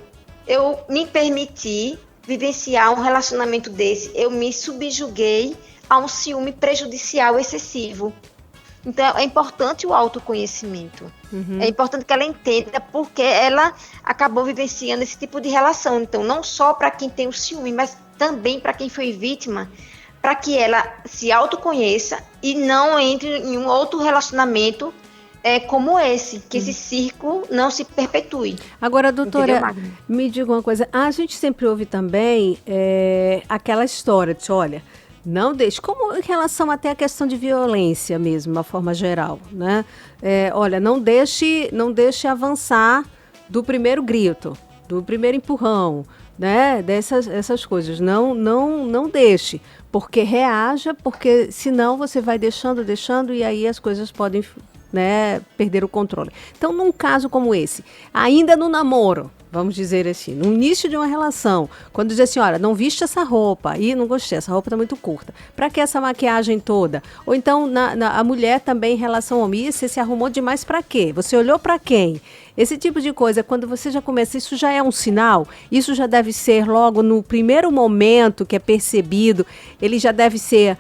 eu me permiti vivenciar um relacionamento desse. Eu me subjuguei a um ciúme prejudicial excessivo. Então, é importante o autoconhecimento. É importante que ela entenda porque ela acabou vivenciando esse tipo de relação. Então, não só para quem tem o ciúme, mas também para quem foi vítima, para que ela se autoconheça e não entre em um outro relacionamento como esse, que esse círculo não se perpetue. Agora, doutora, me diga uma coisa. A gente sempre ouve também aquela história de, olha, não deixe, como em relação até à questão de violência mesmo, de uma forma geral, né? Olha, não deixe avançar do primeiro grito, do primeiro empurrão, né? Essas coisas. Não deixe, porque reaja, porque senão você vai deixando e aí as coisas podem, né, perder o controle. Então, num caso como esse, ainda no namoro, vamos dizer assim, no início de uma relação, quando diz assim, olha, não viste essa roupa, não gostei, essa roupa está muito curta, para que essa maquiagem toda? Ou então, a mulher também em relação ao homem, você se arrumou demais para quê? Você olhou para quem? Esse tipo de coisa, quando você já começa, isso já é um sinal, isso já deve ser logo no primeiro momento que é percebido, ele já deve ser...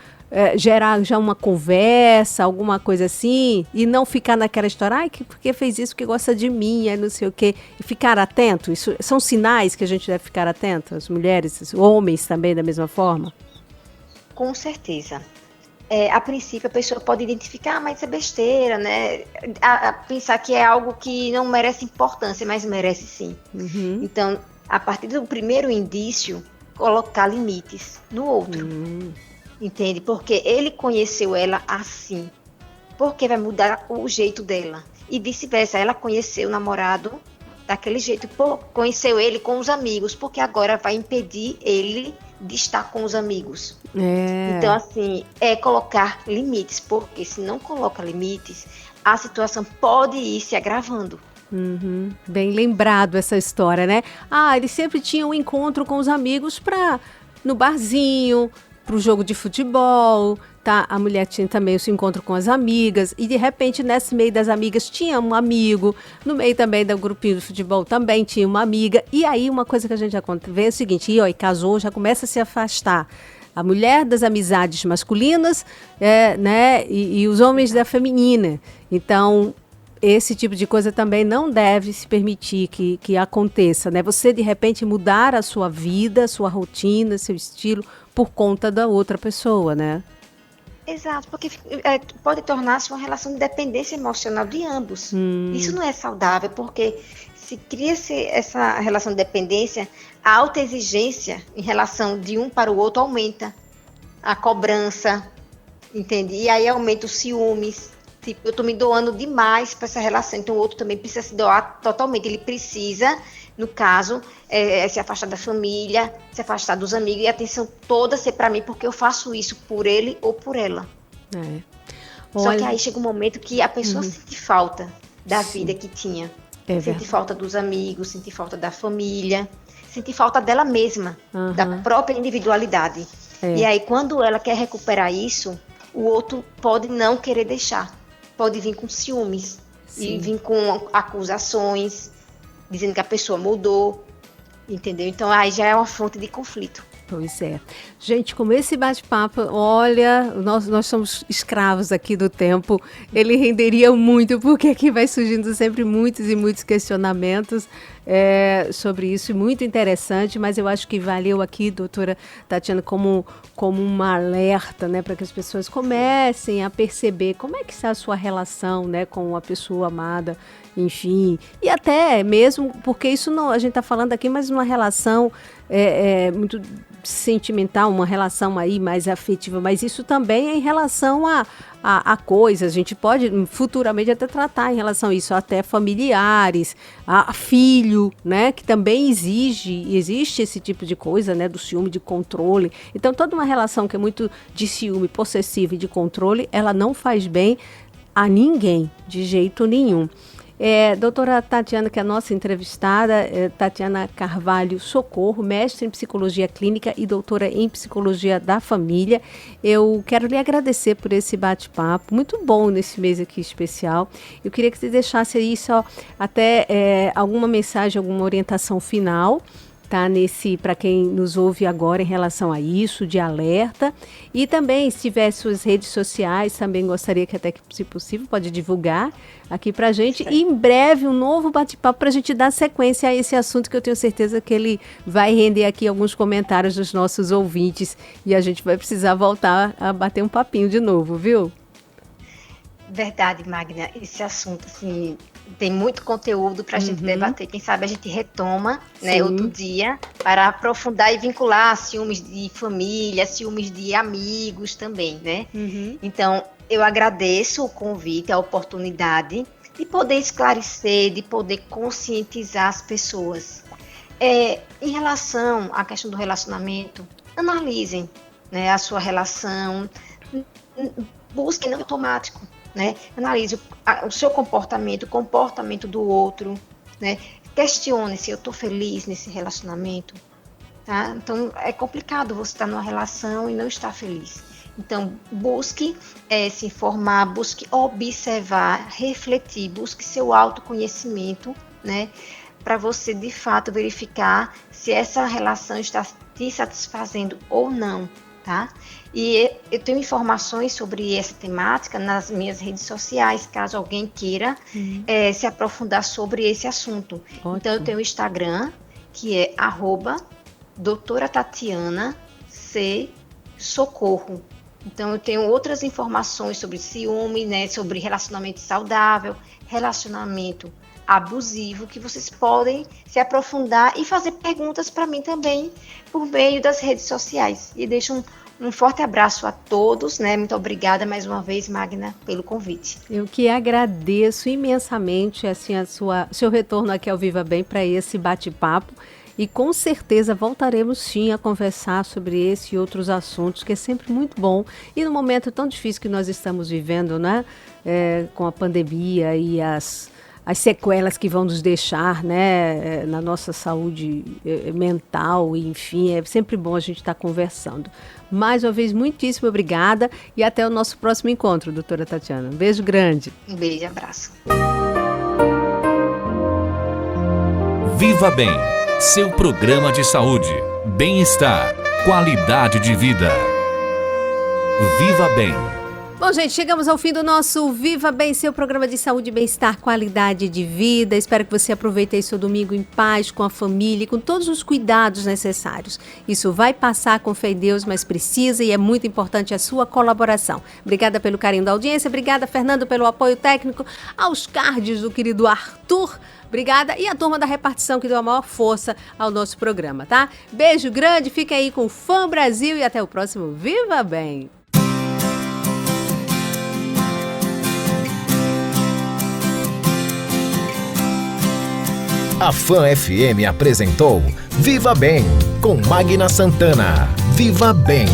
gerar já uma conversa, alguma coisa assim, e não ficar naquela história, porque fez isso, que gosta de mim, não sei o quê, e ficar atento. Isso são sinais que a gente deve ficar atento, as mulheres, os homens também da mesma forma? Com certeza. a princípio a pessoa pode identificar, mas isso é besteira, né? A pensar que é algo que não merece importância, mas merece sim. Então, a partir do primeiro indício, colocar limites no outro. Entende? Porque ele conheceu ela assim. Porque vai mudar o jeito dela. E vice-versa, ela conheceu o namorado daquele jeito, conheceu ele com os amigos, porque agora vai impedir ele de estar com os amigos. Então, assim, é colocar limites, porque se não coloca limites, a situação pode ir se agravando. Bem lembrado essa história, né? Ele sempre tinha um encontro com os amigos no barzinho, pro jogo de futebol, tá? A mulher tinha também o seu encontro com as amigas, e de repente, nesse meio das amigas, tinha um amigo, no meio também do grupinho de futebol também tinha uma amiga, e aí uma coisa que a gente já vê é o seguinte, e casou, já começa a se afastar. A mulher das amizades masculinas, né? E os homens da feminina. Então, esse tipo de coisa também não deve se permitir que aconteça, né? Você, de repente, mudar a sua vida, sua rotina, seu estilo, por conta da outra pessoa, né? Exato, porque pode tornar-se uma relação de dependência emocional de ambos. Isso não é saudável, porque se cria-se essa relação de dependência, a autoexigência em relação de um para o outro aumenta. A cobrança, entende? E aí aumenta os ciúmes. Tipo, eu estou me doando demais para essa relação, então o outro também precisa se doar totalmente. Ele precisa, no caso, se afastar da família, se afastar dos amigos, e a atenção toda ser para mim, porque eu faço isso por ele ou por ela. Só que aí chega um momento que a pessoa sente falta da vida que tinha. Sente falta dos amigos, sente falta da família, sente falta dela mesma, da própria individualidade. E aí, quando ela quer recuperar isso, o outro pode não querer deixar. Pode vir com ciúmes, e vir com acusações, dizendo que a pessoa mudou, entendeu? Então, aí já é uma fonte de conflito. Pois é. Gente, como esse bate-papo, olha, nós somos escravos aqui do tempo, ele renderia muito, porque aqui vai surgindo sempre muitos e muitos questionamentos sobre isso, muito interessante, mas eu acho que valeu aqui, doutora Tatiana, como uma alerta, né, para que as pessoas comecem a perceber como é que está a sua relação, né, com a pessoa amada, enfim, e até mesmo, porque isso não, a gente está falando aqui, mas uma relação muito sentimental, uma relação aí mais afetiva, mas isso também é em relação a coisas, a gente pode futuramente até tratar em relação a isso, até familiares, a filho, né, que também existe esse tipo de coisa, né, do ciúme, de controle. Então, toda uma relação que é muito de ciúme, possessiva e de controle, ela não faz bem a ninguém, de jeito nenhum. Doutora Tatiana, que é a nossa entrevistada, Tatiana Carvalho Socorro, mestre em psicologia clínica e doutora em psicologia da família. Eu quero lhe agradecer por esse bate-papo, muito bom nesse mês aqui especial. Eu queria que você deixasse aí só até alguma mensagem, alguma orientação final, tá, para quem nos ouve agora em relação a isso, de alerta. E também, se tiver suas redes sociais, também gostaria que até que, se possível, pode divulgar aqui pra gente. E em breve, um novo bate-papo pra gente dar sequência a esse assunto, que eu tenho certeza que ele vai render aqui alguns comentários dos nossos ouvintes. E a gente vai precisar voltar a bater um papinho de novo, viu? Verdade, Magna. Esse assunto, assim, tem muito conteúdo para a gente debater. Quem sabe a gente retoma, né, outro dia, para aprofundar e vincular ciúmes de família, ciúmes de amigos também, né? Então, eu agradeço o convite, a oportunidade de poder esclarecer, de poder conscientizar as pessoas. Em relação à questão do relacionamento, analisem, né, a sua relação, busquem no automático. Né? Analise o seu comportamento, o comportamento do outro, né? Questione se eu estou feliz nesse relacionamento. Tá? Então, é complicado você estar numa relação e não estar feliz. Então, busque se informar, busque observar, refletir, busque seu autoconhecimento, né? Para você, de fato, verificar se essa relação está te satisfazendo ou não. Tá? E eu tenho informações sobre essa temática nas minhas redes sociais, caso alguém queira se aprofundar sobre esse assunto. Ótimo. Então, eu tenho o Instagram, que é @doutora Tatiana C Socorro. Então, eu tenho outras informações sobre ciúme, né, sobre relacionamento saudável, relacionamento abusivo, que vocês podem se aprofundar e fazer perguntas para mim também por meio das redes sociais. E deixo um forte abraço a todos, né? Muito obrigada mais uma vez, Magna, pelo convite. Eu que agradeço imensamente assim, seu retorno aqui ao Viva Bem para esse bate-papo. E com certeza voltaremos sim a conversar sobre esse e outros assuntos, que é sempre muito bom. E no momento tão difícil que nós estamos vivendo, né? Com a pandemia e as sequelas que vão nos deixar, né? Na nossa saúde mental, enfim, é sempre bom a gente estar conversando. Mais uma vez, muitíssimo obrigada e até o nosso próximo encontro, doutora Tatiana. Um beijo grande. Um beijo e abraço. Viva Bem, seu programa de saúde, bem-estar, qualidade de vida. Viva Bem. Bom, gente, chegamos ao fim do nosso Viva Bem, seu programa de saúde, bem-estar, qualidade de vida. Espero que você aproveite aí seu domingo em paz, com a família, com todos os cuidados necessários. Isso vai passar com fé em Deus, mas precisa e é muito importante a sua colaboração. Obrigada pelo carinho da audiência, obrigada, Fernando, pelo apoio técnico, aos cards do querido Arthur. Obrigada. E a turma da repartição que deu a maior força ao nosso programa, tá? Beijo grande, fica aí com o Fã Brasil e até o próximo Viva Bem. A Fã FM apresentou Viva Bem, com Magna Santana. Viva Bem.